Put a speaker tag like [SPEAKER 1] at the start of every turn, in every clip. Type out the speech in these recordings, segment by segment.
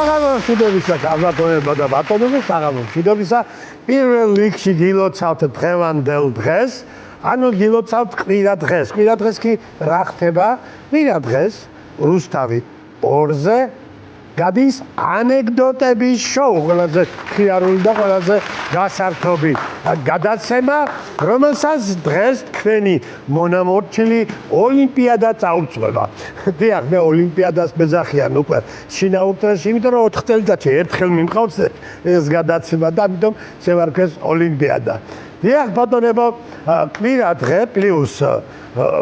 [SPEAKER 1] საღამოშიდობისა კაბატონებმა და ბატონებმა საღამოშიდობისა პირველ რიგში გილოცავთ დღევანდელ დღეს, ანუ გილოცავთ კვირა დღეს. კვირა დღეს კი რა ხდება? კვირა დღეს რუსთავი 2-ზე გადის ანეკდოტების შოუ, ყველაზე ხიარული და ყველაზე გასართობი გადაცემა, რომელსაც დღეს თქვენი მონამორჩილი ოლიმპიადა წაუწვევა. დიახ, მე ოლიმპიადას მეძახიან უკვე შინაურთრაში, იმიტომ რომ 4 წელიწადში ერთხელ მიმყავს ეს გადაცემა და ამიტომ შევარქვეს ოლიმპიადა. დიახ, ბატონებო, კვირა დღე პლუს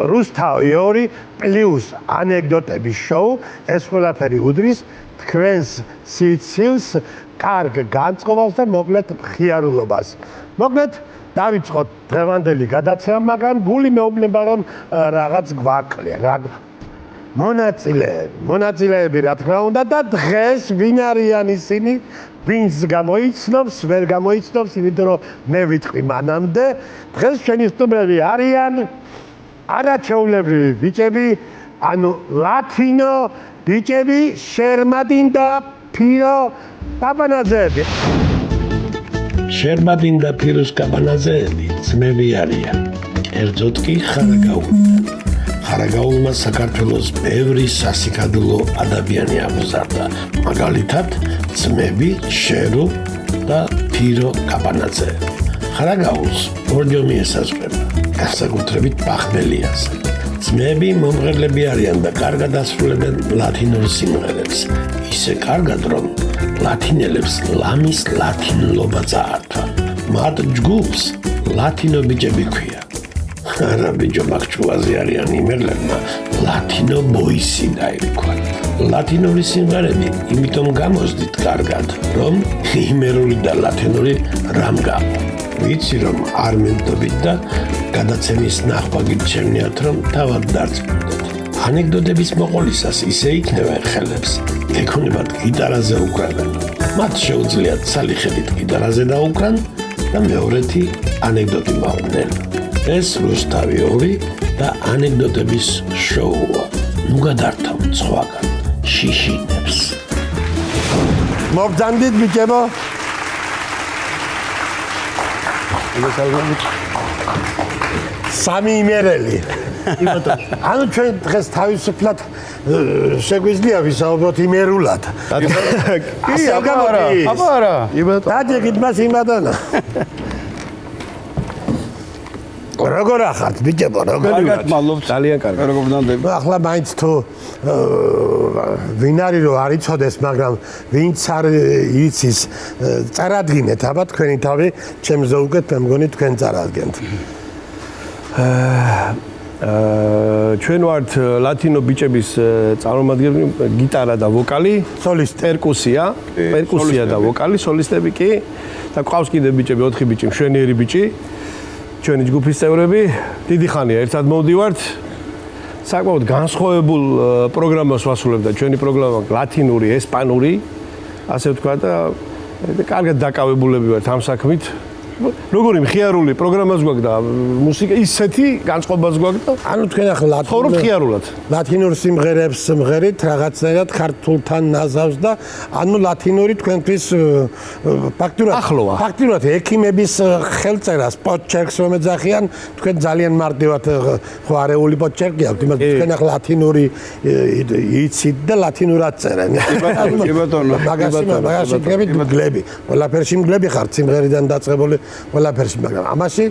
[SPEAKER 1] რუსთავი 2 პლუს ანეკდოტების შოუ, ეს ყველაფერი უდრის თქვენს სიცილს, კარგ განწყობას და მოკლედ ხიარულობას. მოკლედ დავიწყოთ დღევანდელი გადაცემა, მაგრამ გული მეუბნება რომ რაღაც გვაკლია. მონაწილეები რა თქმა უნდა და დღეს ვინ არიან ისინი, ვინც გამოიცნობს, ვერ გამოიცნობს, იმიტომ რომ მე ვიტყვი მანამდე. დღეს ჩვენი სტუმრები არიან არაჩვეულებრივი ბიჭები, ანუ ლათინო ბიჭები, შერმადინ და ფირო კაბანაძეები.
[SPEAKER 2] შერმადინ და ფიროს კაბანაძეები ძმები არიან. კერძოდ კი ხარაგაულმა საქართველოს ბევრი სასიკადულო ადამიანი ამოზარდა. მაგალითად, ძმები შერო და ფირო კაბანაძე. ხარაგაულს ორჯომი ესაზღვრება, განსაკუთრებით ბახმელიას. ძმები მომღერლები არიან და კარგად ასრულებენ ლათინურ სიმღერებს. ისე კარგად, რომ ლათინელებს ლამის ლათინლობა წაართვა. მათ ჯგუფს ლათინო ბიჭები ქვია. არა ბიჭო, მაგჩუაზე არიან იმერლებმა ლათინო ბოისი დაირქვა. ლათინური სიმღერები იმიტომ გამოსდით კარგად, რომ იმერული და ლათინური რამ გაყვა. ვიცი რომ არ მენდობით და გადაცემის ნახვა გიჩვენიათ რომ თავად დარწმუნდეთ. ანეკდოტების მოყოლისას ისე იქნება ხელებს, ეკონებათ გიტარაზე უკრავენ. მათ შეუძლიათ სალიხედით გიტარაზე დაუკრან და მეორეთი ანეკდოტი მავნեն. ეს რუსთავი 2 და ანეკდოტების შოუა. ნუ გადართავთ სხვაგან შიშინებს.
[SPEAKER 1] მოგძანდით ბიჭებო? სამი იმერელი. ანუ ჩვენ დღეს თავისუფლად შეგვიძლია ვისაუბროთ იმერულად.
[SPEAKER 3] კი, აბა.
[SPEAKER 1] დაჯერით მას იმადანა. როგორ ახართ ბიჭებო,
[SPEAKER 3] კარგად მადლობთ. ძალიან კარგად. როგორ ვნამდები?
[SPEAKER 1] ახლა მაინც თუ ვინ არის რომ არ იცოდეს, მაგრამ ვინც არ იცის, წარადგინეთ აბა თქვენი თავი, ჩემზე უკეთ მე მგონი თქვენ წარადგენთ.
[SPEAKER 3] ჩვენ ვართ ლათინო ბიჭების წარმომადგენლები, გიტარა და ვოკალი,
[SPEAKER 1] სოლისტი,
[SPEAKER 3] პერკუსია და ვოკალი, სოლისტები კი და ყავს კიდე ბიჭები, 4 ბიჭი, მშვენიერი ბიჭი. ჩვენი ჯგუფის წევრები, დიდი ხანია ერთად მოვდივართ. საკმაოდ განსხვავებულ პროგრამას ვასრულებდა. ჩვენი პროგრამა ლათინური, ესპანური, ასე ვთქვა და კარგად დაკავებულები ვართ ამ საქმით. როგორი მხიარული პროგრამას გვაქვს და მუსიკა ისეთი განწყობას გვაქვს და
[SPEAKER 1] ანუ თქვენ ახლა
[SPEAKER 3] ცხოვრობთ მხიარულად.
[SPEAKER 1] ლათინურ სიმღერებს მღერით რაღაცნაირად ქართულთან ნაზავს და ანუ ლათინური თქვენთვის ფაქტურად ექიმების ხელწერას პოდჩერკს რომ ეძახიან, თქვენ ძალიან მარტივად ხო არეული პოდჩერკი აქვთ, იმას თქვენ ახლა ლათინური იცით და ლათინურად წერენ.
[SPEAKER 3] კი ბატონო,
[SPEAKER 1] მაგაში მგლები, ყველაფერში მგლები ხართ სიმღერიდან დაწყებული ყველაფერში, მაგრამ ამაში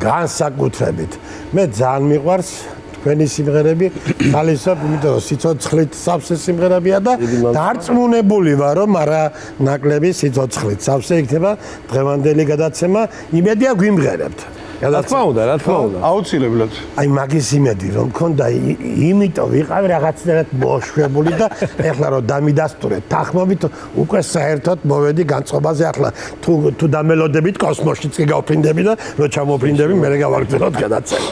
[SPEAKER 1] განსაკუთრებით მე ძალიან მიყვარს თქვენი სიმღერები, ხალისობ, იმიტომ რომ სიცოცხლით სავსე სიმღერებია და დარწმუნებული ვარ რომ არა ნაკლები სიცოცხლით სავსე იქნება დღევანდელი გადაცემა, იმედია გვიმღერებთ.
[SPEAKER 3] რა თქმა უნდა. აუცილებლად.
[SPEAKER 1] აი მაგის იმედი რომ მქონდა, იმიტომ ვიყავი რაღაცნაირად მოშვებული და ეხლა რომ დამიდასტურეთ თანხმობით უკვე საერთოდ მოვედი განწყობაზე. ახლა თუ დამელოდებით კოსმოსშიც კი გავფრინდები და რო ჩამოფრინდები მე გავაგრძელოთ გადაცემა.